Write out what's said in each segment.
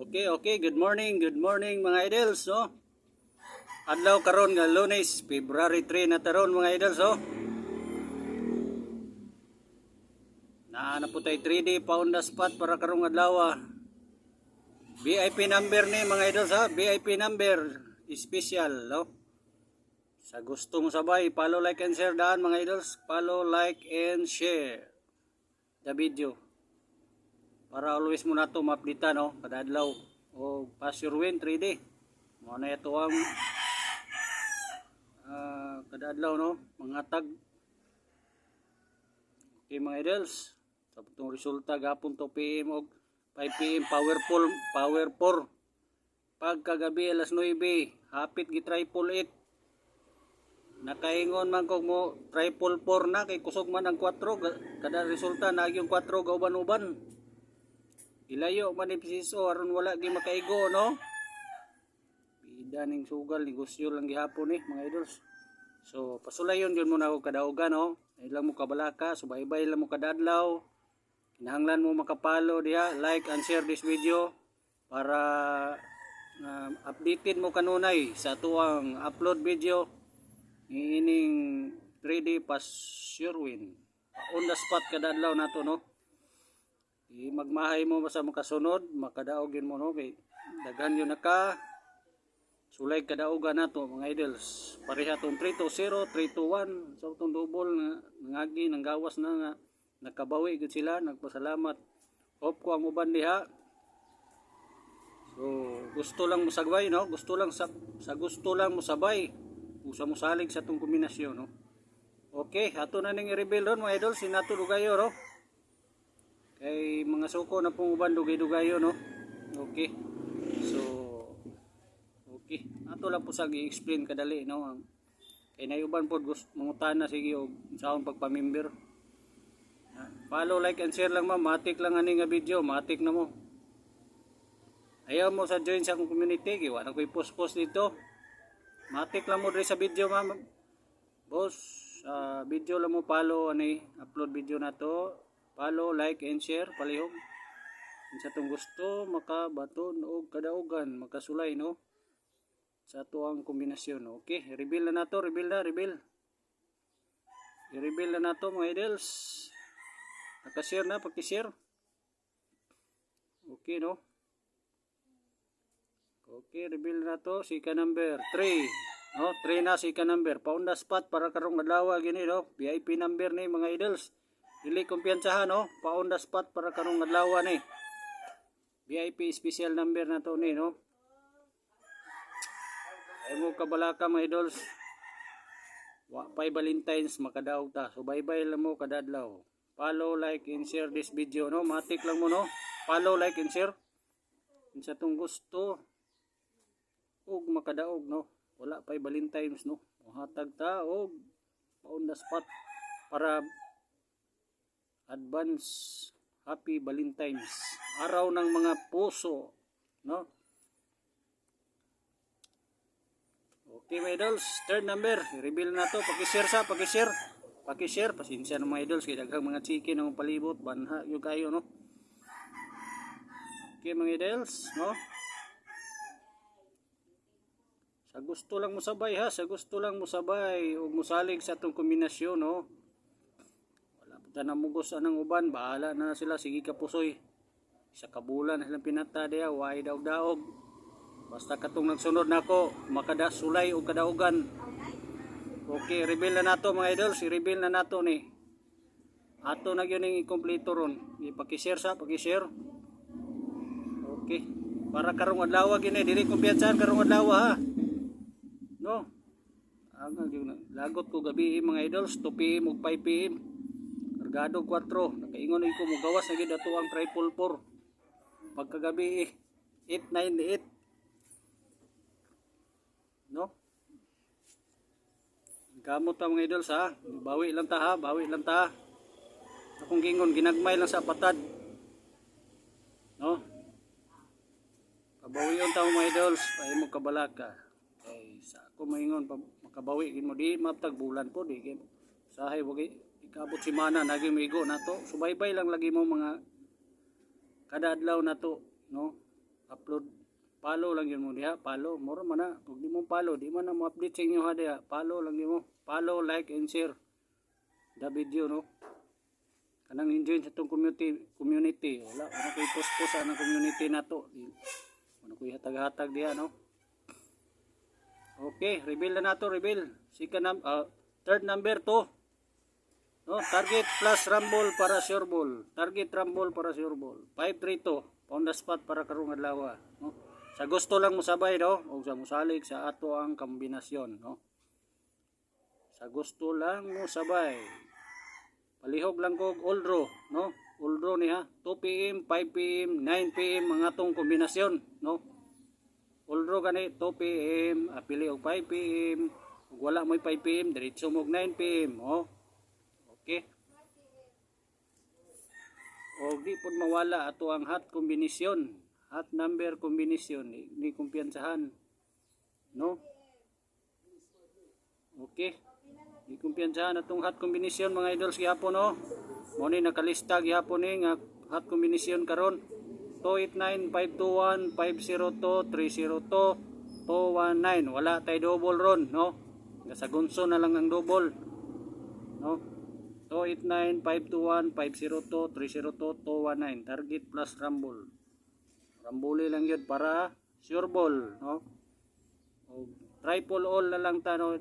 Okay, good morning mga idols, no? Adlaw karon nga Lunes, February 3 na taron mga idols, oh. Na po tay 3D pa on the spot para karong adlaw. VIP number ni mga idols, ha? VIP number special, no? Sa gusto mo sabay, follow, like, and share daan mga idols. Follow, like, and share the video. Para always mo na ito ma-update, no? Kada adlaw. O pass your win 3D. Mo na ito ang kada adlaw, no? Mga tag. Okay mga idols. Sa itong resulta gapon 2 PM o 5 PM power 4. Pagkagabi alas 9, hapit gi triple 8. Nakaingon man kog mo triple 4 na kay kusog man ang 4. Kada resulta na yung 4 gauban-uban. Ilayo man ni PCSO aron wala gi makaigo, no? Bida ning sugal, negosyo lang gihapon ni mga idols. So pasulayon yun muna ako kadaugan, no? Ilang mo kabalaka, subaybay lang mo kadadlaw. Kinahanglan mo makapalo diha, like and share this video para updated mo kanunay sa tuwang upload video ining 3D pass your win. On the spot kadadlaw nato, no? Magmahay mo basta makasunod, makadaogin mo, no? Kay daghan yun naka sulay kadaogan nato mga idols. Pareha tong 3-0, 3-1 sa itong double nga nangagi nang gawas na nga nakabawi gud sila, nagpasalamat. Hope ko ang uban diha. So gusto lang mo sagbay, no? Gusto lang sa gusto lang mo sabay. Usa mo salig sa tong kombinasyon, no? Okay, ato na ning i-reveal ron mga idols, sinato dugayo, no? Kay mga suko na pong uban dugay-dugayo, no? Okay. So okay, ato lang po sa i-explain kadali, no? Kay nayuban po mangutana sige og saon pagpamember. Follow, like, and share lang, ma'am. Matik lang ani nga video, matik na mo. Ayaw mo sa join sa akong community, kaya wala ko'y post dito. Matik lang mo diri sa video, ma'am. Boss, video lang mo follow ani upload video na to. Follow, like, and share palihog. Sa tong gusto makabaton og kadaugan, makasulay, no? Sa tuang kombinasyon, okay? Reveal na nato, reveal. I-reveal na nato mga idols. Naka-share na, paki-share. Okay, no? Okay, reveal na to. Sika number 3. No, 3 na sika number. Pa-on the spot para karong adlaw gini, no? VIP number ni mga idols. Dili kumpiyansahan, no? Pa-on the spot para karong adlaw ni. VIP special number na to ni, no? Ay mo kabalaka mga idols. Wa pay Valentines makadaog ta. So bye-bye lang mo kadadlaw. Follow, like, and share this video, no? Matik lang mo, no? Follow, like, and share. Sa tong gusto og makadaog, no? Wala pay Valentines, no? Hatag ta og on the spot para advance happy Valentines. Araw ng mga puso, no? Okay mga idols, third number, reveal na to. Paki-share, pasensya ng mga idols kay daghang mga chicken ang palibot, banha yung kayo, no? Okay mga idols, no? Sa gusto lang mo sabay, ha? Sa gusto lang mo sabay ug musalig sa atong kombinasyon, no? Wala pa ta namugos anang uban, bahala na sila, sige ka pusoy. Sa kabulan na silang pinata diya, way daog-daog. Basta katong nagsunod na ako, makada sulay o kadaugan. Okay, reveal na nato mga idols, i-reveal na nato ni. Ato na yun yung i-complete ron. Ipaki-share paki-share. Okay. Para karong adlaw gini, dili kumpiyansahan karong adlaw, ha. No. Lagot ko gabi mga idols, 2 PM ug 5 PM. Kargado 4. Nakaingon ko mo gawas na gid ato ang triple 4. Pagkagabi 898. No? Gamot ta mga idols, ha. Bawi lang ta, ha. Akong gingon ginagmay lang sa patad. No? Pabawion ta mga idols, pahimo kabalaka. Okay, sa ako maingon makabawi gid mo di maptag bulan po di kay sahay wagi ikabot semana naging migo nato. Subaybay lang lagi mo mga kada adlaw nato, no? upload. Follow lang yun mo diha, follow. Mura man na, kung di mo follow, di man na mo update sa inyo ha diha. Follow lang yun mo. Follow, like, and share the video, no. Kanang enjoy sa itong community. Wala ko'y post-post sa community na to. Wala ko'y hatag-hatag diha, no. Okay, reveal na nato, reveal. Third number to. No, target plus rumble para sure ball. Target rumble para sure ball. 532. On the spot para karong adlaw, no. Sa gusto lang mo sabay, no, o sa musalig sa ato ang kombinasyon, no. Sa gusto lang mo sabay. Palihog lang kog all draw, no. All draw niya 2 PM, 5 PM, 9 PM mga atong kombinasyon, no. All draw gani 2 PM, apili og 5 PM. Ug wala mo'y 5 PM, diretso mo og 9 PM, oh. Okay. O di pod mawala ato ang hot kombinasyon, hot number kombinasyon, ni kumpiyansahan, no. Okay, di kumpiyansahan atong hot kombinasyon mga idols gihapon, no. Mo ni nakalista gihapon ni nga hot kombinasyon karon 289 521 502 302 219. Wala tay double ron, no. Sa gunso na lang ang double, no. 289 521 502 302 219. Target plus rumble. Rambuli lang yun para sure ball, no. O triple all na lang ta, no.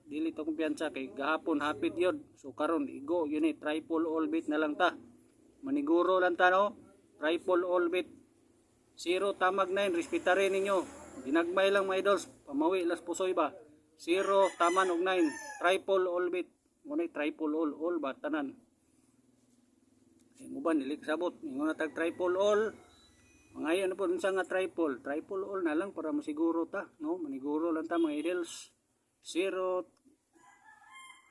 Dili to kumpiyansa kay gahapon hapit yun. So karon igo yun triple all bit na lang ta. Maniguro lang ta, no. Triple all bit. 0 tamag 9, respetare ninyo. Dinagmay lang mga idols, pamawi las pusoy ba. 0 taman og 9, triple all bit. Ngunay triple all ba tanan. Mo ba nilik sabot, ingon na tag triple all. Mga ayan po sa nga triple all na lang para masiguro ta, no. Maniguro lang ta mga idols. 0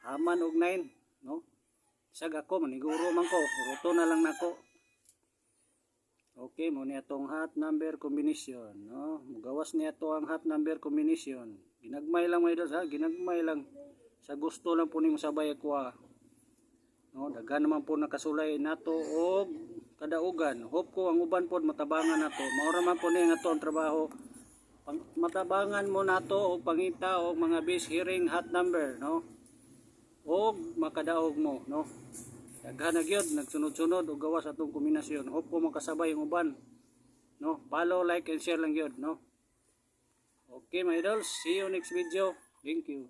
taman og 9, no. Sag ako maniguro man ko, ruto na lang nako. Okay, mo niya tong hot number combination, no. Mugawas niya to ang hot number combination. Ginagmay lang mga idols, ha, ginagmay lang. Sa gusto lang po nimo sabay ako, no. Daghan naman po nakasulay nato og kadaugan. Hope ko ang uban pod matabangan nato. Maura man po ni nga to ang trabaho. Matabangan mo nato og pangita og mga base hearing hot number, no. Og makadaog mo, no. Daghan na gyud nagsunod-sunod og gawas atong kombinasyon. Hope ko makasabay ang uban, no. Follow, like, and share lang gyud, no. Okay mga idols, see you next video. Thank you.